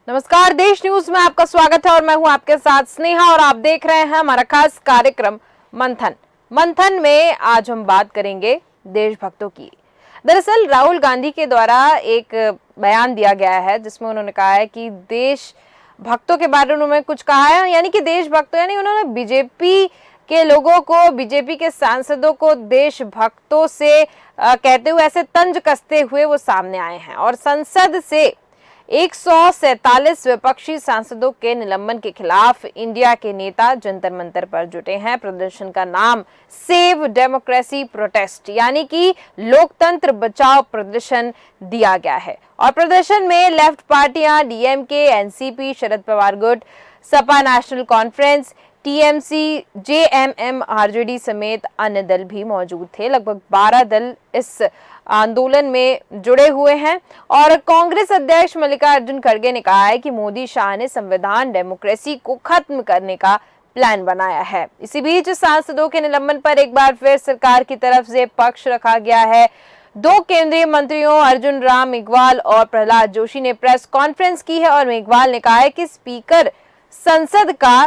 नमस्कार, देश न्यूज में आपका स्वागत है और मैं हूं आपके साथ स्नेहा और आप देख रहे हैं हमारा खास कार्यक्रम मंथन। मंथन में आज हम बात करेंगे देशभक्तों की। दरअसल राहुल गांधी के द्वारा एक बयान दिया गया है जिसमें उन्होंने कहा है कि देश भक्तों के बारे में उन्होंने कुछ कहा है, यानी कि देशभक्तों यानी उन्होंने बीजेपी के लोगों को, बीजेपी के सांसदों को देशभक्तों से कहते हुए ऐसे तंज कसते हुए वो सामने आए हैं और संसद से 147 विपक्षी सांसदों के निलंबन के खिलाफ इंडिया के नेता जंतर मंतर पर जुटे हैं। प्रदर्शन का नाम सेव डेमोक्रेसी प्रोटेस्ट यानी कि लोकतंत्र बचाओ प्रदर्शन दिया गया है और प्रदर्शन में लेफ्ट पार्टियां डीएमके, एनसीपी, शरद पवार गुट, Sapa national conference, TMC, JMM, RJD समेत अन्य दल भी मौजूद थे। लगभग 12 दल इस आंदोलन में जुड़े हुए हैं और कांग्रेस अध्यक्ष मल्लिकार्जुन खड़गे ने कहा है कि मोदी शाह ने संविधान डेमोक्रेसी को खत्म करने का प्लान बनाया है। इसी बीच सांसदों के निलंबन पर एक बार फिर सरकार की तरफ से पक्ष रखा गया है। 2 केंद्रीय मंत्रियों अर्जुन राम मेघवाल और प्रहलाद जोशी ने प्रेस कॉन्फ्रेंस की है और मेघवाल ने कहा है कि स्पीकर संसद का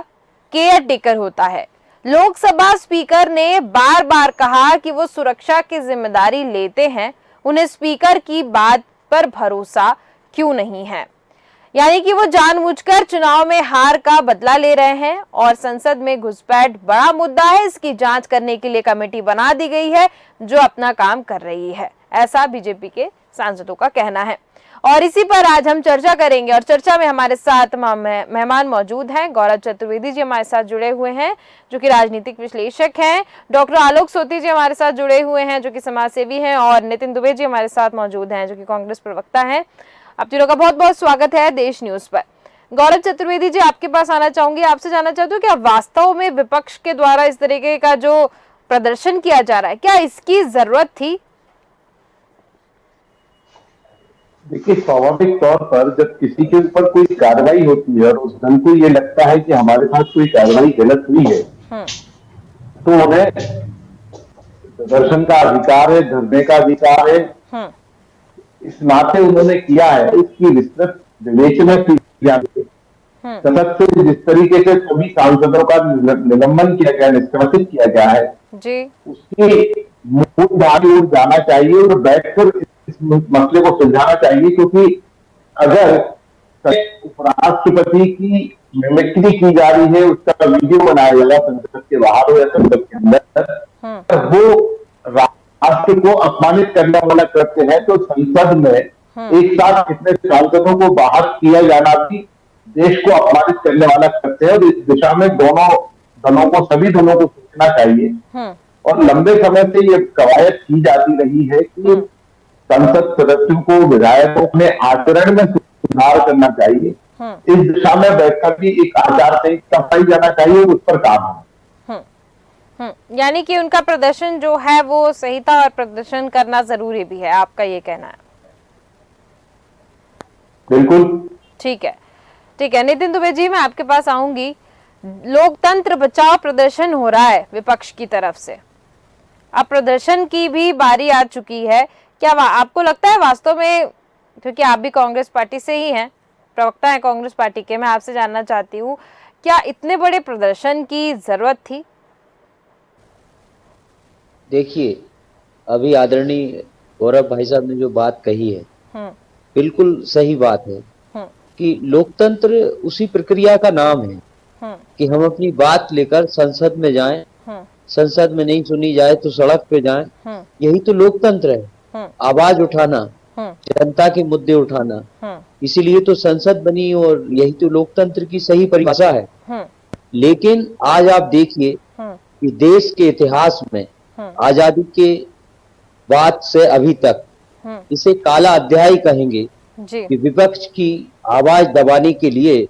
केयर टेकर होता है। लोकसभा स्पीकर ने बार बार कहा कि वो सुरक्षा की जिम्मेदारी लेते हैं, उन्हें स्पीकर की बात पर भरोसा क्यों नहीं है, यानी कि वो जानबूझकर चुनाव में हार का बदला ले रहे हैं और संसद में घुसपैठ बड़ा मुद्दा है। इसकी जांच करने के लिए कमेटी बना दी गई है जो अपना काम कर रही है, ऐसा बीजेपी के सांसदों का कहना है और इसी पर आज हम चर्चा करेंगे और चर्चा में हमारे साथ मेहमान मौजूद हैं। गौरव चतुर्वेदी जी हमारे साथ जुड़े हुए हैं जो कि राजनीतिक विश्लेषक हैं, डॉक्टर आलोक सोती जी हमारे साथ जुड़े हुए हैं जो कि समाजसेवी हैं और नितिन दुबे जी हमारे साथ मौजूद हैं जो कि कांग्रेस प्रवक्ता हैं। आप तीनों का बहुत बहुत स्वागत है देश न्यूज पर। गौरव चतुर्वेदी जी, आपके पास आना चाहूंगी, आपसे जानना चाहती हूँ क्या वास्तव में विपक्ष के द्वारा इस तरीके का जो प्रदर्शन किया जा रहा है, क्या इसकी जरूरत थी? देखिए, स्वाभाविक तौर पर जब किसी के ऊपर कोई कार्रवाई होती है और उस दल को ये लगता है कि हमारे साथ कोई कार्रवाई गलत हुई है तो उन्हें प्रदर्शन का अधिकार है, धरने का अधिकार है। इस नाते उन्होंने किया है, इसकी विस्तृत विवेचना की जाती है। संसद से जिस तरीके से सभी सांसदों का निलंबन किया गया, निष्कासित किया गया है जी, उसकी मूलधारा ओर जाना चाहिए और बैठकर इस मसले को सुलझाना चाहिए, क्योंकि अगर उपराष्ट्रपति की मिमिक्री की जा रही है, उसका वीडियो बनाया जाएगा संसद के बाहर हो या संसद के अंदर, वो राष्ट्र को अपमानित करने वाला कृत्य है। तो संसद में एक साथ इतने सांसदों को बाहर किया जाना भी देश को अपमानित करने वाला कृत्य है और इस दिशा में दोनों दलों को, सभी दलों को सोचना चाहिए। और लंबे समय से ये कवायद की जाती रही है कि संसद सदस्यों को, विधायकों अपने आचरण में सुधार करना चाहिए। इस दिशा में बैठकर भी एक आचार संहिता पाई जाना चाहिए और उस पर काम है। यानी कि उनका प्रदर्शन जो है वो सही था और प्रदर्शन करना जरूरी भी है, आपका ये कहना है? बिल्कुल ठीक है, ठीक है। नितिन दुबे जी, मैं आपके पास आऊंगी। लोकतंत्र बचाओ प्रदर्शन हो रहा है विपक्ष की तरफ से, अब प्रदर्शन की भी बारी आ चुकी है। क्या आपको लगता है वास्तव में, क्योंकि आप भी कांग्रेस पार्टी से ही हैं, प्रवक्ता हैं कांग्रेस पार्टी के, मैं आपसे जानना चाहती हूँ क्या इतने बड़े प्रदर्शन की जरूरत थी? देखिए, अभी आदरणीय गौरव भाई साहब ने जो बात कही है बिल्कुल सही बात है कि लोकतंत्र उसी प्रक्रिया का नाम है कि हम अपनी बात लेकर संसद में जाएं, संसद में नहीं सुनी जाए तो सड़क पे जाएं, यही तो लोकतंत्र है। आवाज उठाना, जनता के मुद्दे उठाना, इसीलिए तो संसद बनी और यही तो लोकतंत्र की सही परिभाषा है। लेकिन आज आप देखिए कि देश के इतिहास में आजादी के बाद से अभी तक इसे काला अध्याय कहेंगे कि विपक्ष की आवाज दबाने के लिए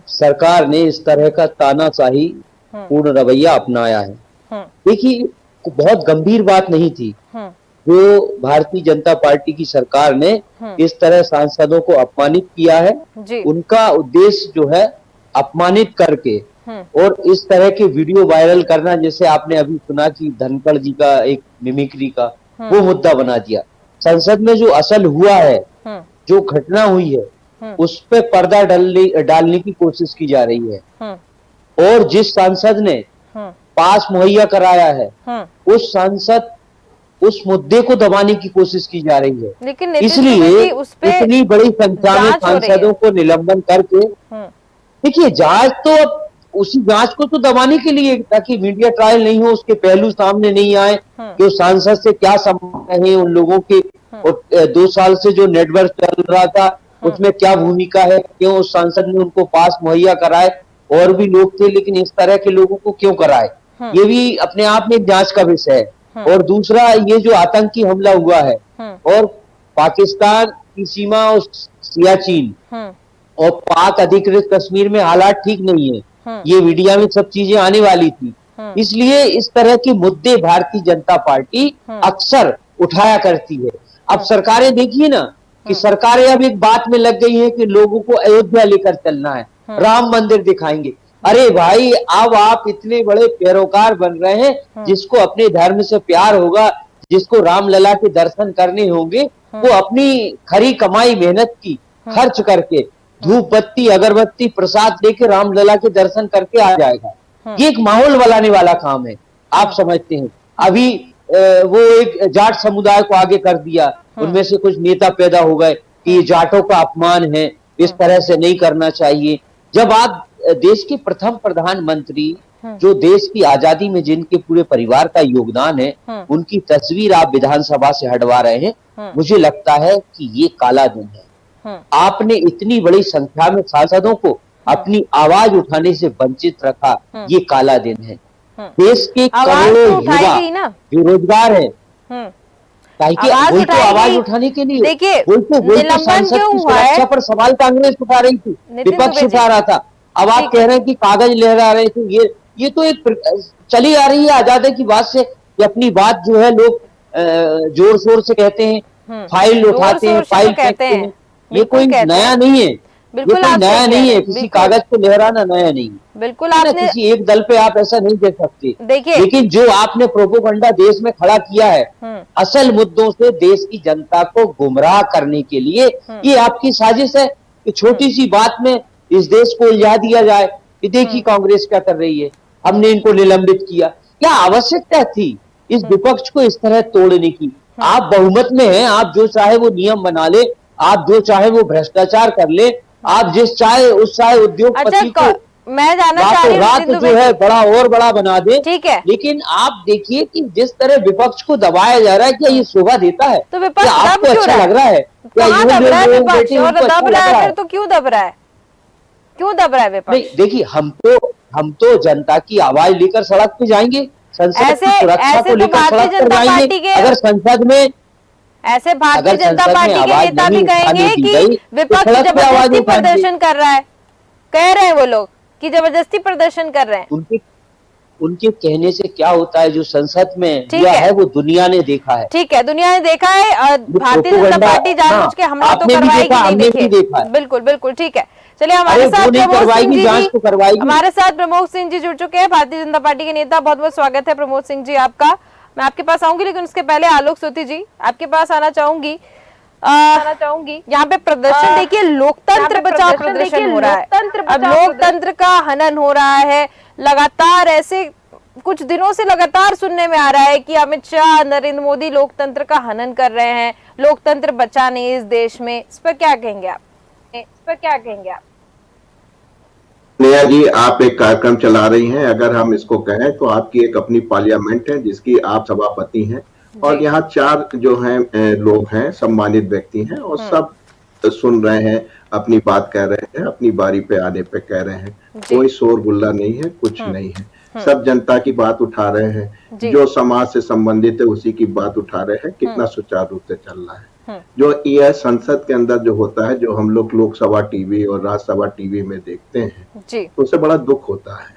सरकार ने इस तरह का तानाशाही पूर्ण रवैया अपनाया है। देखिए, बहुत गंभीर बात नहीं थी जो भारतीय जनता पार्टी की सरकार ने इस तरह सांसदों को अपमानित किया है। उनका उद्देश्य जो है अपमानित करके और इस तरह के वीडियो वायरल करना, जैसे आपने अभी सुना कि धनखड़ जी का एक मिमिक्री का, वो मुद्दा बना दिया। संसद में जो असल हुआ है, जो घटना हुई है, उस पे पर्दा डालने की कोशिश की जा रही है। और जिस सांसद ने पास मुहैया कराया है, उस सांसद उस मुद्दे को दबाने की कोशिश की जा रही है। लेकिन इसलिए इतनी बड़ी संख्या में सांसदों को निलंबन करके, देखिए जांच तो अब उसी जांच को तो दबाने के लिए, ताकि मीडिया ट्रायल नहीं हो, उसके पहलू सामने नहीं आए कि उस सांसद से क्या संबंध है उन लोगों के, और 2 साल से जो नेटवर्क चल रहा था उसमें क्या भूमिका है, क्यों उस सांसद ने उनको पास मुहैया कराए, और भी लोग थे लेकिन इस तरह के लोगों को क्यों कराए, ये भी अपने आप में जांच का विषय है। और दूसरा, ये जो आतंकी हमला हुआ है और पाकिस्तान की सीमा और सियाचिन और पाक अधिकृत कश्मीर में हालात ठीक नहीं है, ये मीडिया में सब चीजें आने वाली थी। इसलिए इस तरह के मुद्दे भारतीय जनता पार्टी अक्सर उठाया करती है। अब सरकारें देखिए ना कि सरकारें अब एक बात में लग गई हैं कि लोगों को अयोध्या लेकर चलना है, राम मंदिर दिखाएंगे। अरे भाई, अब आप इतने बड़े पैरोकार बन रहे हैं, जिसको अपने धर्म से प्यार होगा, जिसको रामलला के दर्शन करने होंगे, वो अपनी खरी कमाई मेहनत की खर्च करके धूप बत्ती अगरबत्ती प्रसाद लेके रामलला के दर्शन करके आ जाएगा। ये एक माहौल बनाने वाला काम है, आप समझते हैं। अभी वो एक जाट समुदाय को आगे कर दिया, उनमें से कुछ नेता पैदा हो गए कि ये जाटों का अपमान है, इस तरह से नहीं करना चाहिए। जब आप देश के प्रथम प्रधानमंत्री, जो देश की आजादी में जिनके पूरे परिवार का योगदान है, उनकी तस्वीर आप विधानसभा से हटवा रहे हैं, मुझे लगता है कि ये काला दिन है। आपने इतनी बड़ी संख्या में सांसदों को अपनी आवाज उठाने से वंचित रखा, ये काला दिन है। देश के करोड़ों युवा बेरोजगार है, ताकि आवाज उठाने के लिए देखिए, सांसद की सुरक्षा पर सवाल कांग्रेस उठा रही थी, विपक्ष उठा रहा था। अब आप कह रहे हैं कि कागज लहरा रहे थे, ये तो एक चली आ रही है आजादी की बात से कि अपनी बात जो है लोग जोर शोर से कहते हैं, फाइल उठाते हैं, फाइल कहते हैं। ये कोई नया नहीं है, बिल्कुल नया नहीं है, किसी कागज को लहराना नया नहीं है। बिल्कुल आपने किसी एक दल पे आप ऐसा नहीं देख सकते। देखिए, लेकिन जो आपने प्रोपोगंडा देश में खड़ा किया है, असल मुद्दों से देश की जनता को गुमराह करने के लिए, ये आपकी साजिश है कि छोटी सी बात में इस देश को उलझा दिया जाए कि देखिए कांग्रेस क्या कर रही है, हमने इनको निलंबित किया। क्या आवश्यकता थी इस विपक्ष को इस तरह तोड़ने की? आप बहुमत में हैं, आप जो चाहे वो नियम बना ले, आप जो चाहे वो भ्रष्टाचार कर ले, आप जिस चाहे उस चाहे उद्योगपति को मैं जानना चाह रही हूं रात जो है बड़ा और बड़ा बना दे। ठीक है, लेकिन आप देखिए कि जिस तरह विपक्ष को दबाया जा रहा है, क्या ये शोभा देता है? तो विपक्ष आपको अच्छा लग रहा है? कहाँ दब रहा है विपक्ष? और दब रहा है तो क्यों दब रहा है? क्यों दब रहा है विपक्ष? नहीं, देखिए, हम तो जनता की आवाज लेकर सड़क पे जाएंगे, संसद की सुरक्षा को लेकर सड़क पर जाएंगे। अगर संसद में ऐसे भारतीय जनता पार्टी के नेता भी कहेंगे कि विपक्ष जबरदस्ती प्रदर्शन कर रहा है, कह रहे हैं वो लोग कि जबरदस्ती प्रदर्शन कर रहे हैं। उनके कहने से क्या होता है? जो संसद में हुआ है वो दुनिया ने देखा है। ठीक है, दुनिया ने देखा है, और भारतीय जनता पार्टी जानबूझ के हमला तो करवाएगी नहीं। देखिए, बिल्कुल बिल्कुल ठीक है। चलिए, हमारे साथ प्रमोद सिंह जी जुड़ चुके हैं, भारतीय जनता पार्टी के नेता। बहुत बहुत स्वागत है प्रमोद सिंह जी आपका। मैं आपके पास आऊंगी, लेकिन उसके पहले आलोक सोती जी आपके पास आना चाहूंगी। यहाँ पे प्रदर्शन देखिए, लोकतंत्र बचाओ प्रदर्शन हो रहा है। अब लोकतंत्र का हनन हो रहा है लगातार। ऐसे कुछ दिनों से लगातार सुनने में आ रहा है कि अमित शाह, नरेंद्र मोदी लोकतंत्र का हनन कर रहे हैं, लोकतंत्र बचा नहीं इस देश में। इस पर क्या कहेंगे आप? नेहा जी, आप एक कार्यक्रम चला रही हैं। अगर हम इसको कहें तो आपकी एक अपनी पार्लियामेंट है जिसकी आप सभापति हैं, और यहाँ 4 जो हैं लोग हैं, सम्मानित व्यक्ति हैं, और सब सुन रहे हैं, अपनी बात कह रहे हैं, अपनी बारी पे आने पे कह रहे हैं। कोई शोर गुल्ला नहीं है, कुछ नहीं है, सब जनता की बात उठा रहे हैं, जो समाज से संबंधित है उसी की बात उठा रहे हैं। कितना सुचारू रूप से चल रहा है। जो यह संसद के अंदर जो होता है, जो हम लोग लोकसभा टीवी और राज्यसभा टीवी में देखते हैं, उससे बड़ा दुख होता है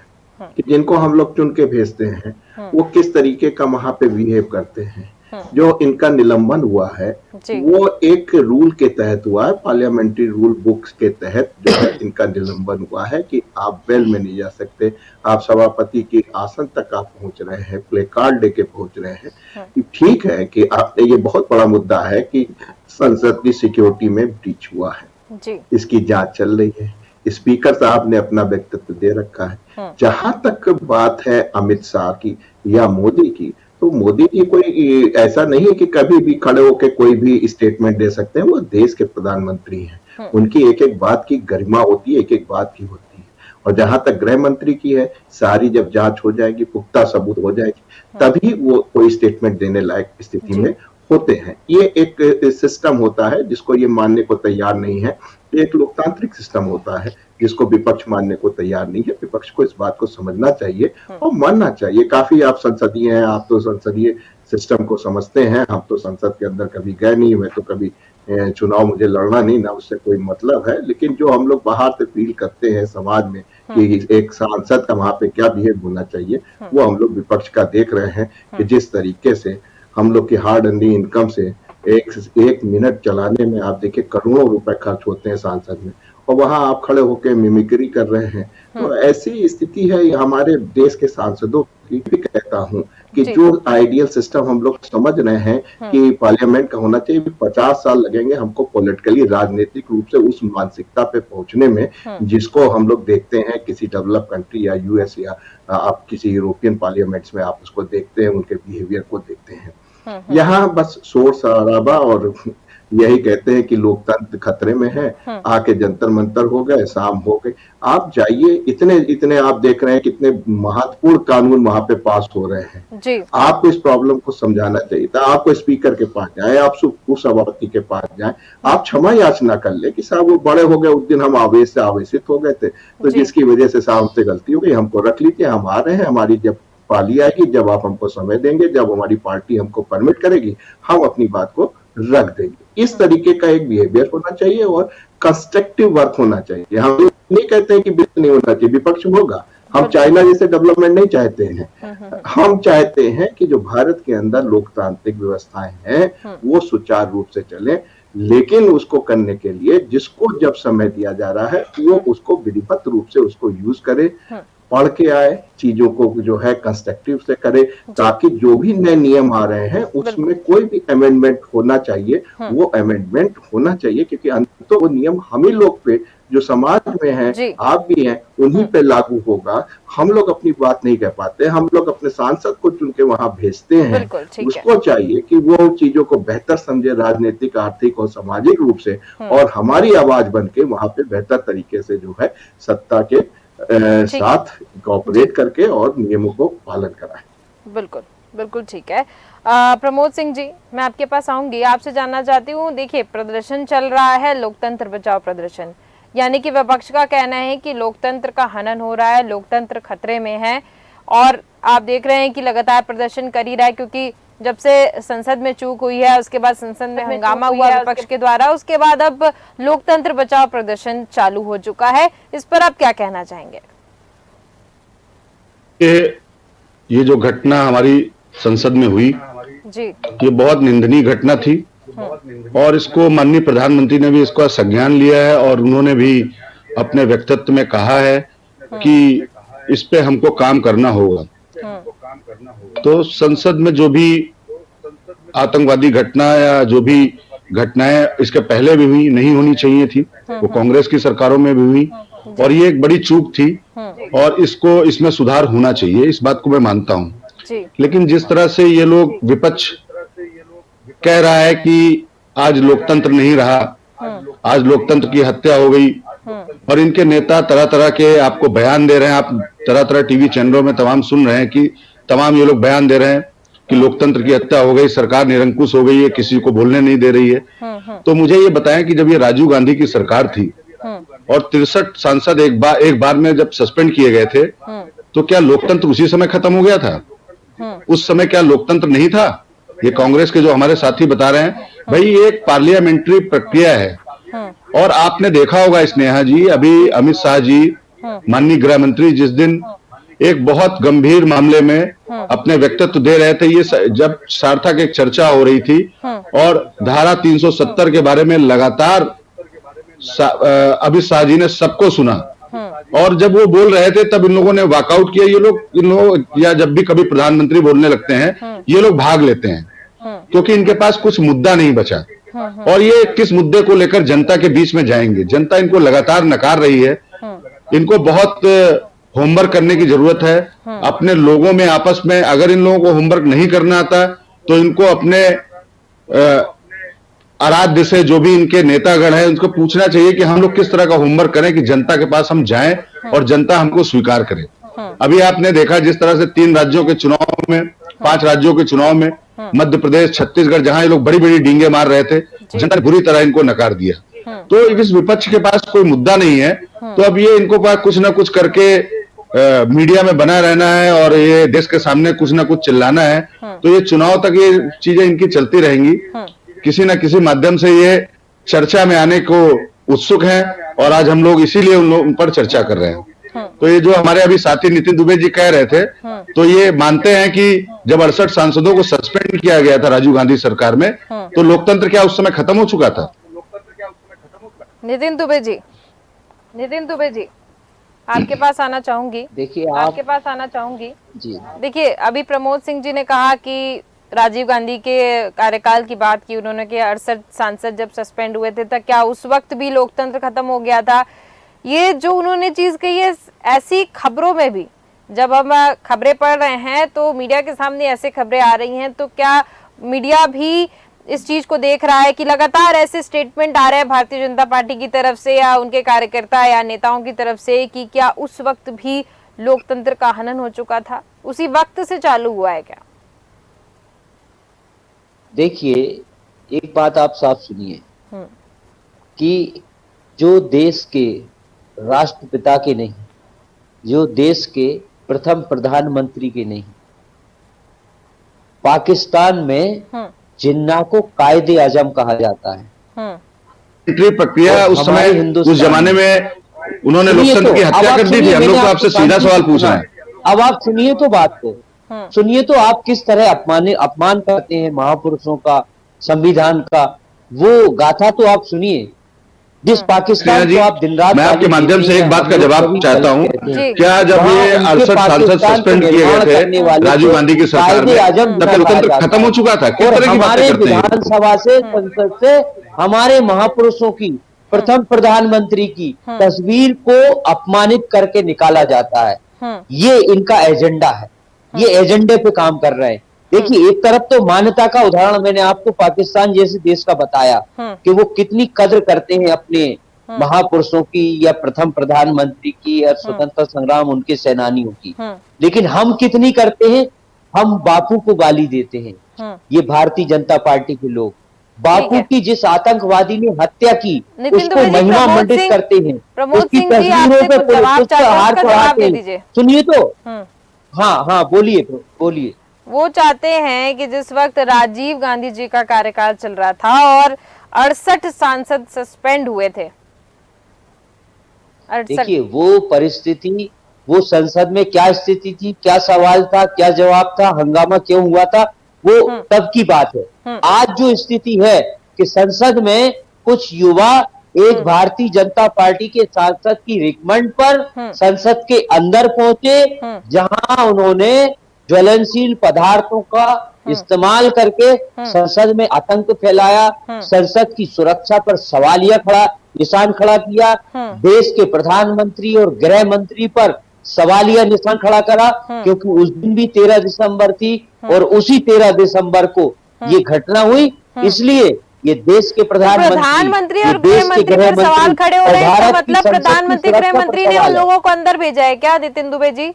कि जिनको हम लोग चुन के भेजते हैं, वो किस तरीके का वहां पे बिहेव करते हैं। जो इनका निलंबन हुआ है वो एक रूल के तहत हुआ है, पार्लियामेंट्री रूल बुक्स के तहत जो है इनका निलंबन हुआ है कि आप वेल में नहीं जा सकते, आप सभापति के आसन तक आप पहुंच रहे हैं, प्ले कार्ड लेके पहुंच रहे हैं। ठीक है कि आप, ये बहुत बड़ा मुद्दा है कि संसद की सिक्योरिटी में ब्रीच हुआ है, जी। इसकी जांच चल रही है। स्पीकर साहब ने अपना व्यक्तित्व दे रखा है। जहां तक बात है अमित शाह की या मोदी की, तो मोदी जी कोई ऐसा नहीं है कि कभी भी खड़े होकर कोई भी स्टेटमेंट दे सकते हैं। वो देश के प्रधानमंत्री हैं, उनकी एक एक बात की गरिमा होती है, एक एक बात की होती है। और जहां तक गृह मंत्री की है, सारी जब जांच हो जाएगी, पुख्ता सबूत हो जाएगी, तभी वो कोई स्टेटमेंट देने लायक स्थिति में होते हैं। ये एक सिस्टम होता है जिसको ये मानने को तैयार नहीं है। एक लोकतांत्रिक सिस्टम होता है जिसको विपक्ष मानने को तैयार नहीं है। विपक्ष को इस बात को समझना चाहिए और मानना चाहिए। काफी आप संसदीय हैं, आप तो संसदीय सिस्टम को समझते हैं। हम तो संसद के अंदर कभी गए नहीं हुए, तो कभी चुनाव मुझे लड़ना नहीं, ना उससे कोई मतलब है। लेकिन जो हम लोग बाहर से फील करते हैं समाज में कि एक सांसद का वहां पे क्या बिहेव होना चाहिए, वो हम लोग विपक्ष का देख रहे हैं कि जिस तरीके से हम लोग की हार्ड अर्निंग इनकम से एक मिनट चलाने में आप देखिए करोड़ों रुपए खर्च होते हैं सांसद में, और वहां आप खड़े होकर मिमिक्री कर रहे हैं। तो ऐसी स्थिति है हमारे देश के सांसदों की। भी कहता हूं कि जो आइडियल सिस्टम हम लोग समझ रहे हैं कि पार्लियामेंट का होना चाहिए, 50 साल लगेंगे हमको पॉलिटिकली राजनीतिक रूप से उस मानसिकता पे पहुंचने में जिसको हम लोग देखते हैं किसी डेवलप कंट्री या यूएस या आप किसी यूरोपियन पार्लियामेंट्स में आप उसको देखते हैं, उनके बिहेवियर को देखते हैं। यहाँ बस शोर शराबा और यही कहते हैं कि लोकतंत्र खतरे में है। आके जंतर मंतर हो गए, शाम हो गए। आप जाइए, इतने इतने आप देख रहे हैं कितने महत्वपूर्ण कानून वहां पे पास हो रहे हैं जी। आपको इस प्रॉब्लम को समझाना चाहिए था। आपको स्पीकर के पास जाए, आप सभापति के पास जाए, आप क्षमा याचना कर ले कि साहब वो बड़े हो गए, उस दिन हम आवेश से आवेशित हो गए थे, तो जिसकी वजह से साहब हमसे गलती हो गई, हमको रख लीजिए, हम आ रहे हैं, हमारी जब पाली आएगी, जब आप हमको समय देंगे, जब हमारी पार्टी हमको परमिट करेगी, हम अपनी बात को रख देंगे। इस तरीके का एक बिहेवियर होना चाहिए और कंस्ट्रक्टिव वर्क होना चाहिए। हम नहीं कहते हैं कि बिल्कुल नहीं होना चाहिए, विपक्ष होगा। हम चाइना जैसे डेवलपमेंट नहीं चाहते हैं। हम चाहते हैं कि जो भारत के अंदर लोकतांत्रिक व्यवस्थाएं हैं वो सुचारू रूप से चले, लेकिन उसको करने के लिए जिसको जब समय दिया जा रहा है वो उसको विधिवत रूप से उसको यूज करे, पढ़ के आए, चीजों को जो है कंस्ट्रक्टिव से करे, ताकि जो भी नए नियम आ रहे हैं उसमें कोई भी अमेंडमेंट होना चाहिए, वो अमेंडमेंट होना चाहिए, क्योंकि अंत तो वो नियम हम ही लोग पे जो समाज में है, आप भी हैं, उन्हीं पे लागू होगा। हम लोग अपनी बात नहीं कह पाते, हम लोग अपने सांसद को चुन के वहां भेजते हैं। उसको चाहिए कि वो चीजों को बेहतर समझे, राजनीतिक, आर्थिक और सामाजिक रूप से, और हमारी आवाज बन के वहां पे बेहतर तरीके से जो है सत्ता के साथ कोऑपरेट करके और नियमों को पालन कराएं। बिल्कुल बिल्कुल ठीक है। प्रमोद सिंह जी, मैं आपके पास आऊंगी, आपसे जानना चाहती हूँ, देखिए प्रदर्शन चल रहा है, लोकतंत्र बचाओ प्रदर्शन, यानी कि विपक्ष का कहना है कि लोकतंत्र का हनन हो रहा है, लोकतंत्र खतरे में है, और आप देख रहे हैं कि लगातार प्रदर्शन कर ही रहा है, क्योंकि जब से संसद में चूक हुई है, उसके बाद संसद में हंगामा हुआ विपक्ष के द्वारा, उसके बाद अब लोकतंत्र बचाओ प्रदर्शन चालू हो चुका है। इस पर आप क्या कहना चाहेंगे? ये जो घटना हमारी संसद में हुई जी, ये बहुत निंदनीय घटना थी, और इसको माननीय प्रधानमंत्री ने भी इसका संज्ञान लिया है, और उन्होंने भी अपने व्यक्तित्व में कहा है कि इस पे हमको काम करना होगा। तो संसद में जो भी आतंकवादी घटना या जो भी घटनाएं इसके पहले भी हुई, नहीं होनी चाहिए थी, वो कांग्रेस की सरकारों में भी हुई, और ये एक बड़ी चूक थी, और इसमें सुधार होना चाहिए, इस बात को मैं मानता हूं। लेकिन जिस तरह से ये लोग विपक्ष कह रहा है कि आज लोकतंत्र नहीं रहा, आज लोकतंत्र की हत्या हो गई, और इनके नेता तरह तरह के आपको बयान दे रहे हैं, आप तरह तरह टीवी चैनलों में तमाम सुन रहे हैं कि तमाम ये लोग बयान दे रहे हैं कि लोकतंत्र की हत्या हो गई, सरकार निरंकुश हो गई है, किसी को बोलने नहीं दे रही है। तो मुझे ये बताएं कि जब ये राजीव गांधी की सरकार थी और 63 सांसद एक बार में जब सस्पेंड किए गए थे, तो क्या लोकतंत्र उसी समय खत्म हो गया था? उस समय क्या लोकतंत्र नहीं था? ये कांग्रेस के जो हमारे साथी बता रहे हैं, भाई ये एक पार्लियामेंट्री प्रक्रिया है, और आपने देखा होगा स्नेहा जी, अभी अमित शाह जी माननीय गृह मंत्री जिस दिन एक बहुत गंभीर मामले में अपने व्यक्तित्व दे रहे थे, ये जब सार्थक एक चर्चा हो रही थी और धारा 370 के बारे में लगातार अमित शाह जी ने सबको सुना, और जब वो बोल रहे थे तब इन लोगों ने वॉकआउट किया। इन लोग या जब भी कभी प्रधानमंत्री बोलने लगते हैं ये लोग भाग लेते हैं, क्योंकि इनके पास कुछ मुद्दा नहीं बचा। और ये किस मुद्दे को लेकर जनता के बीच में जाएंगे। जनता इनको लगातार नकार रही है। इनको बहुत होमवर्क करने की जरूरत है अपने लोगों में, आपस में। अगर इन लोगों को होमवर्क नहीं करना आता तो इनको अपने आराध्य से, जो भी इनके नेतागण हैं, उनको पूछना चाहिए कि हम लोग किस तरह का होमवर्क करें कि जनता के पास हम जाएं और जनता हमको स्वीकार करे। अभी आपने देखा जिस तरह से 3 राज्यों के चुनाव में, 5 राज्यों के चुनाव में, मध्य प्रदेश, छत्तीसगढ़, जहां ये लोग बड़ी बड़ी डींगे मार रहे थे, जनता ने बुरी तरह इनको नकार दिया। तो इस विपक्ष के पास कोई मुद्दा नहीं है, तो अब ये इनको पास कुछ ना कुछ करके मीडिया में बना रहना है और ये देश के सामने कुछ ना कुछ चिल्लाना है। तो ये चुनाव तक ये चीजें इनकी चलती रहेंगी। किसी न किसी माध्यम से ये चर्चा में आने को उत्सुक हैं और आज हम लोग इसीलिए उन पर चर्चा कर रहे हैं। तो ये जो हमारे अभी साथी नितिन दुबे जी कह रहे थे, तो ये मानते हैं कि जब 68 सांसदों को सस्पेंड किया गया था राजीव गांधी सरकार में, तो लोकतंत्र क्या उस समय खत्म हो चुका था? नितिन दुबे जी आपके पास आना चाहूंगी। देखिए, आपके पास आना चाहूंगी जी। देखिए, अभी प्रमोद सिंह जी ने कहा कि राजीव गांधी के कार्यकाल की बात की उन्होंने, कि 68 सांसद जब सस्पेंड हुए थे तब क्या उस वक्त भी लोकतंत्र खत्म हो गया था? ये जो उन्होंने चीज कही है, ऐसी खबरों में भी जब हम खबरें पढ़ रहे हैं तो मीडिया के सामने ऐसे खबरें आ रही हैं, तो क्या मीडिया भी इस चीज को देख रहा है कि लगातार ऐसे स्टेटमेंट आ रहे हैं भारतीय जनता पार्टी की तरफ से या उनके कार्यकर्ता या नेताओं की तरफ से कि क्या उस वक्त भी लोकतंत्र का हनन हो चुका था? उसी वक्त से चालू हुआ है क्या? देखिए, एक बात आप साफ सुनिए कि जो देश के राष्ट्रपिता के नहीं, जो देश के प्रथम प्रधानमंत्री के नहीं, पाकिस्तान में जिन्ना को कायदे आजम कहा जाता है। प्रक्रिया उस समय, उस जमाने में उन्होंने लोकतंत्र की हत्या कर दी थी। हम लोग तो आपसे सीधा सवाल पूछ रहे हैं। अब आप सुनिए तो बात को, सुनिए तो आप किस तरह अपमान करते हैं महापुरुषों का, संविधान का। वो गाथा तो आप सुनिए जिस पाकिस्तान को आप दिन रात। मैं आपके माध्यम से एक बात का जवाब चाहता हूँ। क्या जब ये 68 सांसद सस्पेंड किए गए थे राजीव गांधी की सरकार में, तब लोकतंत्र खत्म हो चुका था? किस तरह की बातें करते हैं? विधानसभा से, संसद से हमारे महापुरुषों की, प्रथम प्रधानमंत्री की तस्वीर को अपमानित करके निकाला जाता है। ये इनका एजेंडा है, ये एजेंडे पे काम कर रहे हैं। देखिए, एक तरफ तो मान्यता का उदाहरण मैंने आपको पाकिस्तान जैसे देश का बताया कि वो कितनी कद्र करते हैं अपने महापुरुषों की या प्रथम प्रधानमंत्री की या स्वतंत्रता संग्राम उनके सेनानियों की। लेकिन हम कितनी करते हैं? हम बापू को गाली देते हैं। ये भारतीय जनता पार्टी के लोग बापू की जिस आतंकवादी ने हत्या की उसको महिमा मंडित करते हैं, उसकी तस्वीरों पे पुलिस का हार चढ़ाते हैं। सुनिए तो, हाँ बोलिए। वो चाहते हैं कि जिस वक्त राजीव गांधी जी का कार्यकाल चल रहा था और 68 सांसद सस्पेंड हुए थे, देखिए वो परिस्थिति, वो संसद में क्या स्थिति थी, क्या सवाल था, क्या जवाब था, हंगामा क्यों हुआ था, वो तब की बात है। आज जो स्थिति है कि संसद में कुछ युवा एक भारतीय जनता पार्टी के सांसद की रिकमेंड पर संसद के अंदर पहुंचे, जहां उन्होंने ज्वलनशील पदार्थों का इस्तेमाल करके संसद में आतंक फैलाया, संसद की सुरक्षा पर सवालिया निशान खड़ा किया, देश के प्रधानमंत्री और गृह मंत्री पर सवालिया निशान खड़ा करा, क्योंकि उस दिन भी 13 दिसंबर थी और उसी 13 दिसंबर को ये घटना हुई। इसलिए ये देश के प्रधानमंत्री और गृह मंत्री पर सवाल खड़े हो रहे हैं, तो मतलब प्रधानमंत्री गृह मंत्री ने उन लोगों को अंदर भेजा है क्या, नितिन दुबे जी?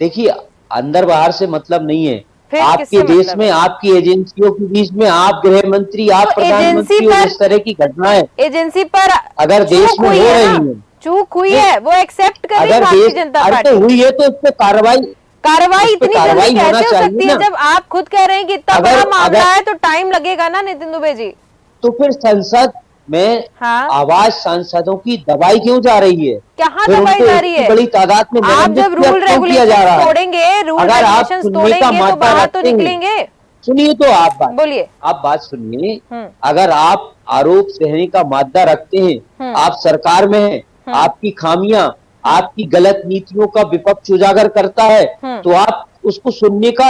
देखिए, अंदर बाहर से मतलब नहीं है। आपके देश में आपकी एजेंसियों के बीच में आप गृह मंत्री, आप प्रधानमंत्री और इस तरह की घटनाएं एजेंसी पर अगर देश में हो रही है, चूक हुई है, वो एक्सेप्ट कर रही है भारतीय जनता पार्टी। हुई है तो इस पे कार्रवाई इतनी जल्दी कैसे हो सकती है? जब आप खुद कह रहे हैं कि इतना बड़ा मामला है तो टाइम लगेगा ना नितिन दुबे जी। तो फिर संसद में आवाज सांसदों की दबाई क्यों जा रही है? कहाँ दबाई जा रही है? बड़ी तादाद में आप जब रूल रेगुलेशन तोड़ेंगे, रूल रेगुलेशन तोड़ेंगे तो बाहर तो निकलेंगे। सुनिए तो आप बात बोलिए, आप बात सुनिए। अगर आप आरोप सहने का मादा रखते हैं, आप सरकार में हैं, आपकी खामियां, आपकी गलत नीतियों का विपक्ष उजागर करता है, तो आप उसको सुनने का,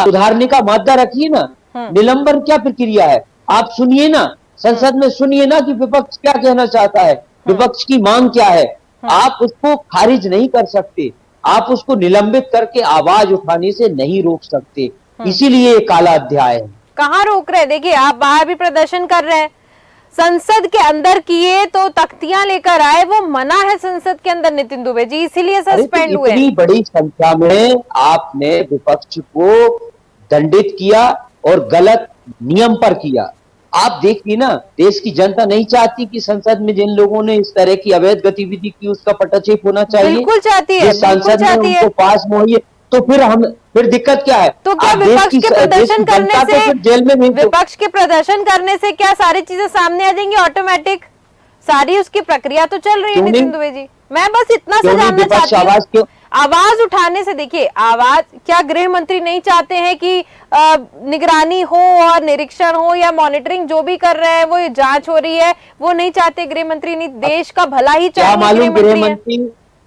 सुधारने का मादा रखिए ना। निलंबन क्या प्रक्रिया है? आप सुनिए ना, संसद में सुनिए ना कि विपक्ष क्या कहना चाहता है, विपक्ष की मांग क्या है। आप उसको खारिज नहीं कर सकते, आप उसको निलंबित करके आवाज उठाने से नहीं रोक सकते, इसीलिए ये काला अध्याय है। कहाँ रोक रहे? देखिए, आप बाहर भी प्रदर्शन कर रहे हैं, संसद के अंदर किए तो तख्तियां लेकर आए, वो मना है संसद के अंदर नितिन दुबे जी, इसीलिए सस्पेंड हुए। इतनी बड़ी संख्या में आपने विपक्ष को दंडित किया और गलत नियम पर किया। आप देखिए ना, देश की जनता नहीं चाहती कि संसद में जिन लोगों ने इस तरह की अवैध गतिविधि की उसका पटाक्षेप होना चाहिए। बिल्कुल चाहती है, सांसद ने उनको पास मुहैया, तो फिर दिक्कत क्या है? तो क्या विपक्ष के प्रदर्शन करने से, जेल में विपक्ष के प्रदर्शन करने से क्या सारी चीजें सामने आ जाएंगी ऑटोमेटिक? सारी उसकी प्रक्रिया तो चल रही है नितिन दुबे जी। मैं बस इतना सा जानना चाहती हूँ, आवाज उठाने से, देखिए आवाज, क्या गृह मंत्री नहीं चाहते हैं कि निगरानी हो और निरीक्षण हो या मॉनिटरिंग जो भी कर रहे हैं वो जांच हो रही है, वो नहीं चाहते गृह मंत्री? नहीं, देश का भला ही चाहिए।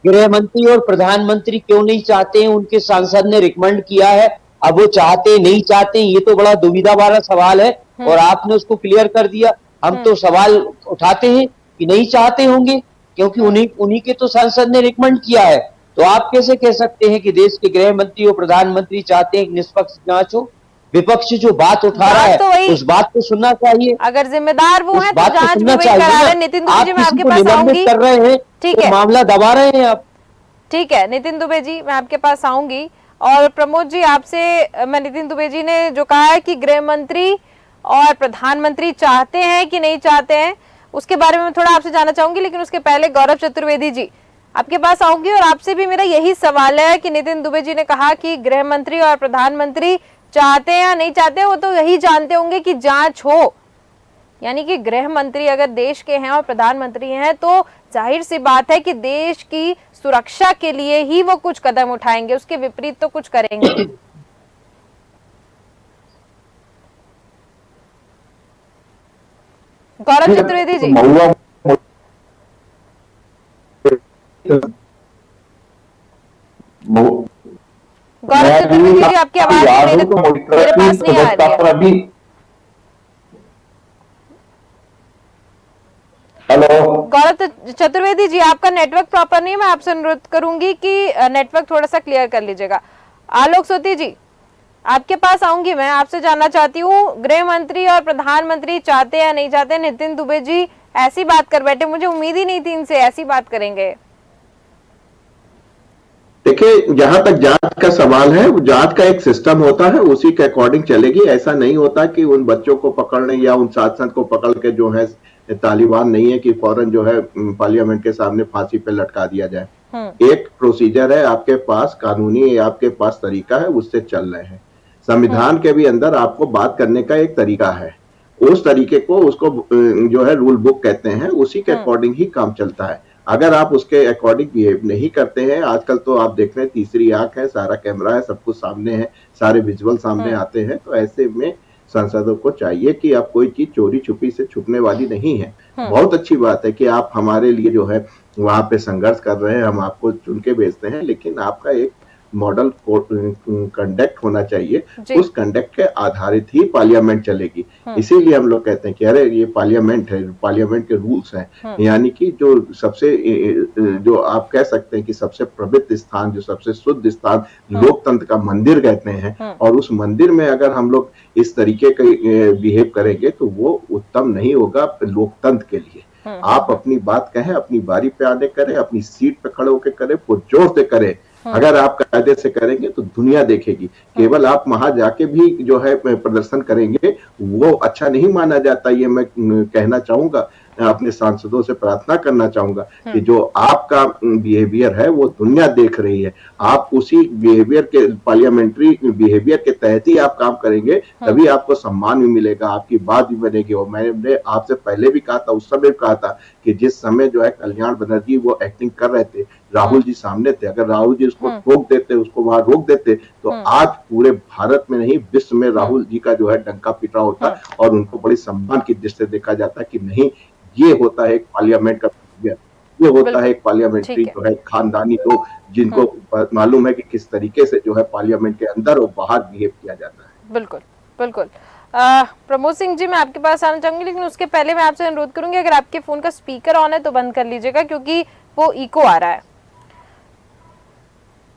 गृह मंत्री और प्रधानमंत्री क्यों नहीं चाहते हैं? उनके सांसद ने रिकमेंड किया है, अब वो चाहते नहीं चाहते, ये तो बड़ा दुविधा वाला सवाल है और आपने उसको क्लियर कर दिया। हम तो सवाल उठाते हैं कि नहीं चाहते होंगे, क्योंकि उन्हीं के तो सांसद ने रिकमेंड किया है। तो आप कैसे कह सकते हैं कि देश के गृह मंत्री और प्रधानमंत्री चाहते हैं कि निष्पक्ष जांच हो? विपक्ष जो बात उठा रहा है उस बात को सुनना चाहिए। अगर जिम्मेदार वो है तो जांच भी वही करा रहे हैं। नितिन दुबे जी, मैं आपके पास आऊंगी, कर रहे हैं, ठीक है, मामला दबा रहे हैं आप। ठीक है नितिन दुबे जी, मैं आपके पास आऊंगी। और प्रमोद जी, आपसे मैं, नितिन दुबे जी ने जो कहा है कि गृह मंत्री और प्रधानमंत्री चाहते हैं कि नहीं चाहते हैं, उसके बारे में थोड़ा आपसे जानना चाहूंगी, लेकिन उसके पहले गौरव चतुर्वेदी जी आपके पास आऊंगी और आपसे भी मेरा यही सवाल है कि नितिन दुबे जी ने कहा कि गृह मंत्री और प्रधानमंत्री चाहते हैं या नहीं चाहते, वो तो यही जानते होंगे कि जांच हो, यानी कि गृह मंत्री अगर देश के हैं और प्रधानमंत्री हैं तो जाहिर सी बात है कि देश की सुरक्षा के लिए ही वो कुछ कदम उठाएंगे, उसके विपरीत तो कुछ करेंगे। गौरव चतुर्वेदी जी, गौरव चतुर्वेदी जी, आपकी आवाज मेरे पास नहीं आ रही है। हेलो गौरव चतुर्वेदी जी, आपका नेटवर्क प्रॉपर नहीं है, मैं आपसे अनुरोध करूंगी कि नेटवर्क थोड़ा सा क्लियर कर लीजिएगा। आलोक सोती जी, आपके पास आऊंगी, मैं आपसे जानना चाहती हूँ, गृह मंत्री और प्रधानमंत्री चाहते या नहीं चाहते? नितिन दुबे जी ऐसी बात कर बैठे, मुझे उम्मीद ही नहीं थी इनसे ऐसी बात करेंगे। देखिए, जहां तक जांच का सवाल है, जांच का एक सिस्टम होता है, उसी के अकॉर्डिंग चलेगी। ऐसा नहीं होता कि उन बच्चों को पकड़ने या उन सांसद को पकड़ के जो है, तालिबान नहीं है कि फौरन जो है पार्लियामेंट के सामने फांसी पे लटका दिया जाए। एक प्रोसीजर है आपके पास, कानूनी आपके पास तरीका है, उससे चल रहे हैं। संविधान के भी अंदर आपको बात करने का एक तरीका है, उस तरीके को उसको जो है रूल बुक कहते हैं, उसी के अकॉर्डिंग ही काम चलता है। अगर आप उसके अकॉर्डिंग बिहेव नहीं करते हैं, आजकल तो आप देख रहे हैं तीसरी आंख है, सारा कैमरा है, सब कुछ सामने है, सारे विजुअल सामने आते हैं, तो ऐसे में सांसदों को चाहिए कि आप कोई चीज चोरी छुपी से छुपने वाली नहीं है। बहुत अच्छी बात है कि आप हमारे लिए जो है वहां पे संघर्ष कर रहे हैं, हम आपको चुन के भेजते हैं, लेकिन आपका एक मॉडल कंडक्ट होना चाहिए, उस कंडक्ट के आधारित ही पार्लियामेंट चलेगी। इसीलिए हम लोग कहते हैं कि अरे ये पार्लियामेंट है, पार्लियामेंट के रूल्स हैं, यानी कि जो सबसे, जो आप कह सकते हैं कि सबसे पवित्र स्थान, जो सबसे शुद्ध स्थान लोकतंत्र का मंदिर कहते हैं, और उस मंदिर में अगर हम लोग इस तरीके का बिहेव करेंगे तो वो उत्तम नहीं होगा लोकतंत्र के लिए। आप अपनी बात कहें, अपनी बारी पे आने करें, अपनी सीट पे खड़े होकर करें, पुरजोर से करें। अगर आप कायदे से करेंगे तो दुनिया देखेगी। केवल आप वहां जाके भी जो है प्रदर्शन करेंगे वो अच्छा नहीं माना जाता। ये मैं कहना चाहूंगा, अपने सांसदों से प्रार्थना करना चाहूंगा कि जो आपका बिहेवियर है वो दुनिया देख रही है। आप उसी बिहेवियर के, पार्लियामेंट्री बिहेवियर के तहत ही आप काम करेंगे, तभी आपको सम्मान भी मिलेगा, आपकी बात भी बनेगी। और मैंने आपसे पहले भी कहा था, उस समय भी कहा था कि जिस समय जो है कल्याण बनर्जी वो एक्टिंग कर रहे थे, राहुल जी सामने थे, अगर राहुल जी उसको रोक देते, उसको वहां रोक देते, तो आज पूरे भारत में नहीं विश्व में राहुल जी का जो है डंका पिटा होता और उनको बड़ी सम्मान की दृष्टि से देखा जाता कि नहीं, ये होता है एक पार्लियामेंट का, ये होता है एक पार्लियामेंट्री जो है खानदानी लोग, जिनको मालूम है कि किस तरीके से जो है पार्लियामेंट के अंदर और बाहर बिहेव किया जाता है। बिल्कुल बिल्कुल। प्रमोद सिंह जी, मैं आपके पास आना चाहूंगी, लेकिन उसके पहले मैं आपसे अनुरोध करूंगी अगर आपके फोन का स्पीकर ऑन है तो बंद कर लीजिएगा, क्योंकि वो इको आ रहा है।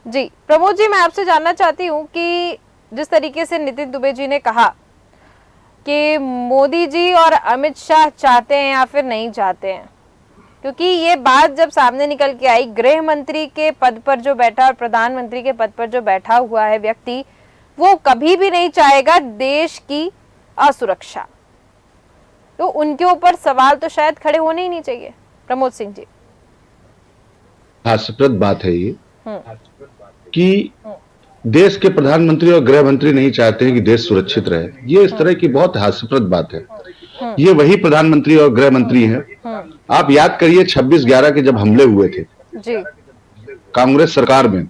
जी प्रमोद जी, मैं आपसे जानना चाहती हूँ कि जिस तरीके से नितिन दुबे जी ने कहा कि मोदी जी और अमित शाह चाहते हैं या फिर नहीं चाहते हैं, क्योंकि ये बात जब सामने निकल के आई, गृह मंत्री के पद पर जो बैठा और प्रधानमंत्री के पद पर जो बैठा हुआ है व्यक्ति, वो कभी भी नहीं चाहेगा देश की असुरक्षा, तो उनके ऊपर सवाल तो शायद खड़े होने ही नहीं चाहिए। प्रमोद सिंह जी, हास्यास्पद बात है ये कि देश के प्रधानमंत्री और गृह मंत्री नहीं चाहते हैं कि देश सुरक्षित रहे। ये इस तरह की बहुत हास्यास्पद बात है। ये वही प्रधानमंत्री और गृह मंत्री हैं। आप याद करिए 26/11 के जब हमले हुए थे जी कांग्रेस सरकार में,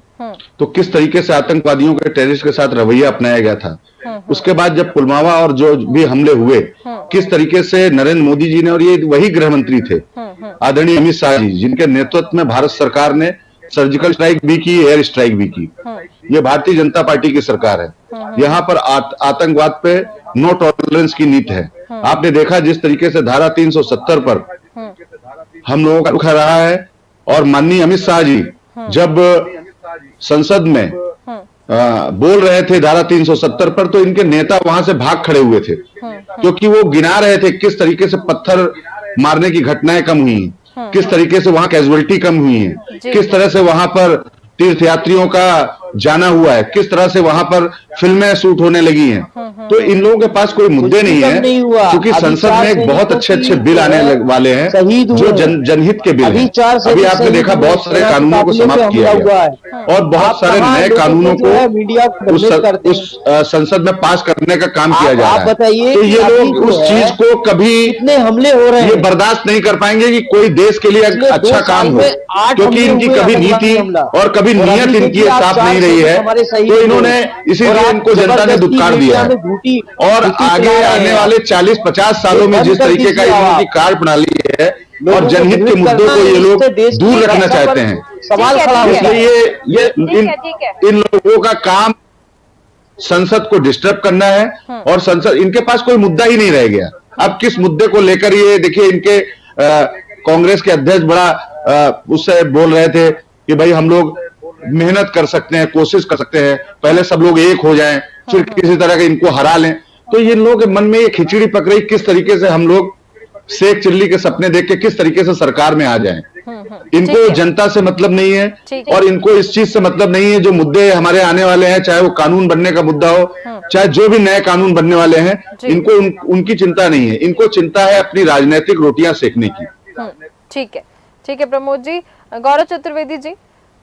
तो किस तरीके से आतंकवादियों के, टेररिस्ट के साथ रवैया अपनाया गया था। उसके बाद जब पुलवामा और जो भी हमले हुए, किस तरीके से नरेंद्र मोदी जी ने, और ये वही गृह मंत्री थे आदरणीय अमित शाह जी, जिनके नेतृत्व में भारत सरकार ने सर्जिकल स्ट्राइक भी की, एयर स्ट्राइक भी की। ये भारतीय जनता पार्टी की सरकार है। यहाँ पर आतंकवाद पे नो टॉलरेंस की नीति है। आपने देखा जिस तरीके से धारा 370 पर हम लोगों का रुख रहा है, और माननीय अमित शाह जी जब संसद में बोल रहे थे धारा 370 पर, तो इनके नेता वहां से भाग खड़े हुए थे, क्योंकि वो गिना रहे थे किस तरीके से पत्थर मारने की घटनाएं कम हुई हैं, किस तरीके से वहां कैजुअलिटी कम हुई है, किस तरह से वहां पर तीर्थयात्रियों का जाना हुआ है, किस तरह से वहां पर फिल्में शूट होने लगी हैं। तो इन लोगों के पास कोई मुद्दे नहीं है, क्योंकि संसद में एक बहुत अच्छे बिल आने वाले हैं जो जनहित के बिल हैं। अभी आपने देखा बहुत सारे कानूनों को समाप्त किया गया और बहुत सारे नए कानूनों को उस संसद में पास करने का काम किया जा रहा है। तो ये लोग उस चीज को कभी इतने हमले हो रहे हैं, ये बर्दाश्त नहीं कर पाएंगे कि कोई देश के लिए अच्छा काम हो, क्योंकि इनकी कभी नीति और कभी नीयत इनकी साफ नहीं रही है। तो इन्होंने इसीलिए इनको जनता ने दुत्कार दिया है, और आगे आने वाले 40-50 सालों में जिस तरीके का इनकी कार्य प्रणाली है और जनहित के मुद्दों को ये लोग दूर रखना चाहते हैं, सवाल खड़ा होता है। इसलिए इन लोगों का काम संसद को डिस्टर्ब करना है, और संसद, इनके पास कोई मुद्दा ही नहीं रह गया। अब किस मुद्दे को लेकर, ये देखिए इनके कांग्रेस के अध्यक्ष बड़ा उससे बोल रहे थे कि भाई हम लोग मेहनत कर सकते हैं, कोशिश कर सकते हैं, पहले सब लोग एक हो जाएं, फिर किसी तरह के इनको हरा लें। तो ये लोगों के मन में ये खिचड़ी पक रही, किस तरीके से हम लोग शेख चिल्ली के सपने देख के किस तरीके से सरकार में आ जाएं। इनको जनता से मतलब नहीं है, और इनको इस चीज से मतलब नहीं है जो मुद्दे हमारे आने वाले हैं, चाहे वो कानून बनने का मुद्दा हो, चाहे जो भी नए कानून बनने वाले हैं, इनको उनकी चिंता नहीं है। इनको चिंता है अपनी राजनीतिक रोटियां सेकने की। ठीक है प्रमोद जी। गौरव चतुर्वेदी जी,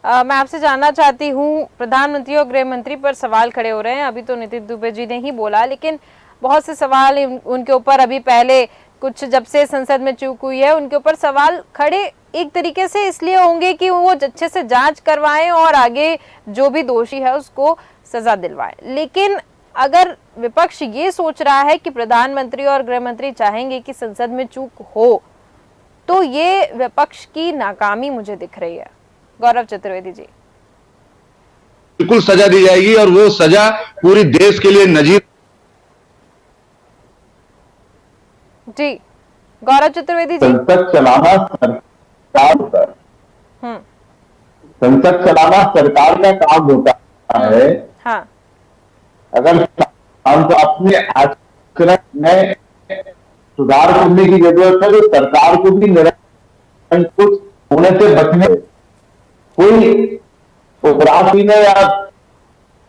मैं आपसे जानना चाहती हूँ, प्रधानमंत्री और गृह मंत्री पर सवाल खड़े हो रहे हैं। अभी तो नितिन दुबे जी ने ही बोला, लेकिन बहुत से सवाल उनके ऊपर अभी पहले कुछ जब से संसद में चूक हुई है उनके ऊपर सवाल खड़े एक तरीके से इसलिए होंगे कि वो अच्छे से जांच करवाएं और आगे जो भी दोषी है उसको सजा दिलवाएं। लेकिन अगर विपक्ष ये सोच रहा है कि प्रधानमंत्री और गृह मंत्री चाहेंगे कि संसद में चूक हो, तो ये विपक्ष की नाकामी मुझे दिख रही है। गौरव चतुर्वेदी जी, बिल्कुल सजा दी जाएगी, और वो सजा पूरी देश के लिए नजीर। जी गौरव चतुर्वेदी जी, संसद चलाना सरकार होता है, संसद चलाना सरकार का काम होता है। हाँ, अगर हमको अपने आचरण में सुधार करने की जरूरत है, तो सरकार को भी निरंकुश होने से बचने, कोई उपराष्ट्रपति ने या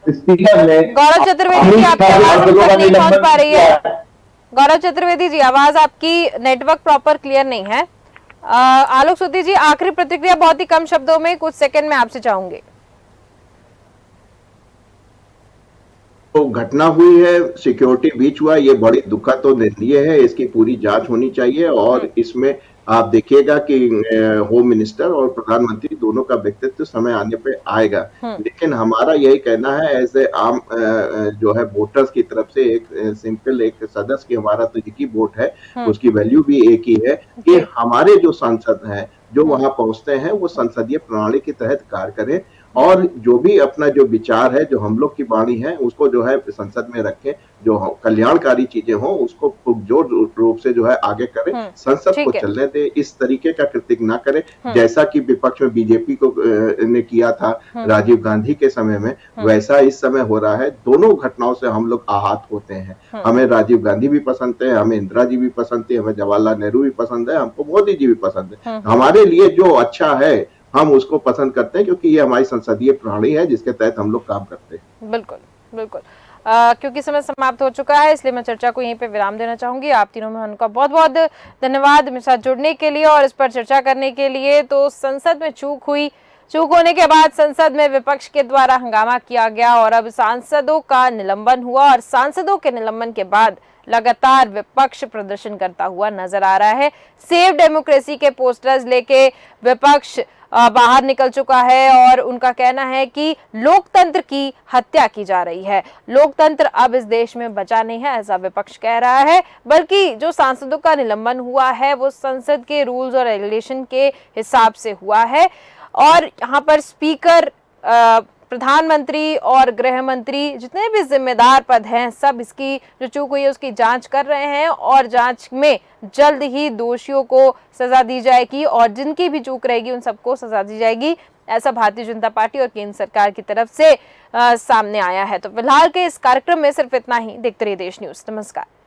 स्पीकर ने। गौरव चतुर्वेदी जी, आपकी आवाज नहीं पहुंच पा रही है। गौरव चतुर्वेदी जी, आवाज आपकी, नेटवर्क प्रॉपर क्लियर नहीं है। आलोक सूदी जी, आखिरी प्रतिक्रिया बहुत ही कम शब्दों में, कुछ सेकंड में आपसे चाहूंगी। तो घटना हुई है, सिक्योरिटी ब्रीच हुआ, ये बड़ी दुखद तो निंदनीय है, इसकी पूरी जांच होनी चाहिए। और इसमें आप देखिएगा कि होम मिनिस्टर और प्रधानमंत्री दोनों का व्यक्तित्व समय आने पे आएगा। लेकिन हमारा यही कहना है, एज ए आम जो है वोटर्स की तरफ से, एक सिंपल एक सदस्य की हमारा तो एक ही वोट है, उसकी वैल्यू भी एक ही है कि हमारे जो सांसद हैं जो वहां पहुंचते हैं वो संसदीय प्रणाली के तहत कार्य करें और जो भी अपना जो विचार है, जो हम लोग की वाणी है, उसको जो है संसद में रखें, जो कल्याणकारी चीजें हो उसको पुरजोर रूप से जो है आगे करें, संसद को चलने दे, इस तरीके का कृतिक ना करें जैसा कि विपक्ष में बीजेपी को ने किया था राजीव गांधी के समय में, वैसा इस समय हो रहा है। दोनों घटनाओं से हम लोग आहत होते हैं। हमें राजीव गांधी भी पसंद है, हमें इंदिरा जी भी पसंद है, हमें जवाहरलाल नेहरू भी पसंद है, हमको मोदी जी भी पसंद है। हमारे लिए जो अच्छा है हम उसको पसंद करते हैं, क्योंकि ये हमारी संसदीय प्रणाली है जिसके तहत हम लोग काम करते हैं। बिल्कुल बिल्कुल। क्योंकि समय समाप्त हो चुका है, इसलिए मैं चर्चा को यहीं पे विराम देना चाहूंगी। आप तीनों में उनका बहुत बहुत धन्यवाद मेरे साथ जुड़ने के लिए और इस पर चर्चा करने के लिए। तो संसद में चूक हुई, चूक होने के बाद संसद में विपक्ष के द्वारा हंगामा किया गया और अब सांसदों का निलंबन हुआ और सांसदों के निलंबन के बाद लगातार विपक्ष प्रदर्शन करता हुआ नजर आ रहा है। सेव डेमोक्रेसी के पोस्टर्स लेके विपक्ष बाहर निकल चुका है और उनका कहना है कि लोकतंत्र की हत्या की जा रही है, लोकतंत्र अब इस देश में बचा नहीं है, ऐसा विपक्ष कह रहा है। बल्कि जो सांसदों का निलंबन हुआ है वो संसद के रूल्स और रेगुलेशन के हिसाब से हुआ है और यहाँ पर स्पीकर, प्रधानमंत्री और गृह मंत्री, जितने भी जिम्मेदार पद हैं, सब इसकी जो चूक हुई है उसकी जांच कर रहे हैं और जांच में जल्द ही दोषियों को सजा दी जाएगी और जिनकी भी चूक रहेगी उन सबको सजा दी जाएगी, ऐसा भारतीय जनता पार्टी और केंद्र सरकार की तरफ से सामने आया है। तो फिलहाल के इस कार्यक्रम में सिर्फ इतना ही। देखते रहिए देश न्यूज। नमस्कार।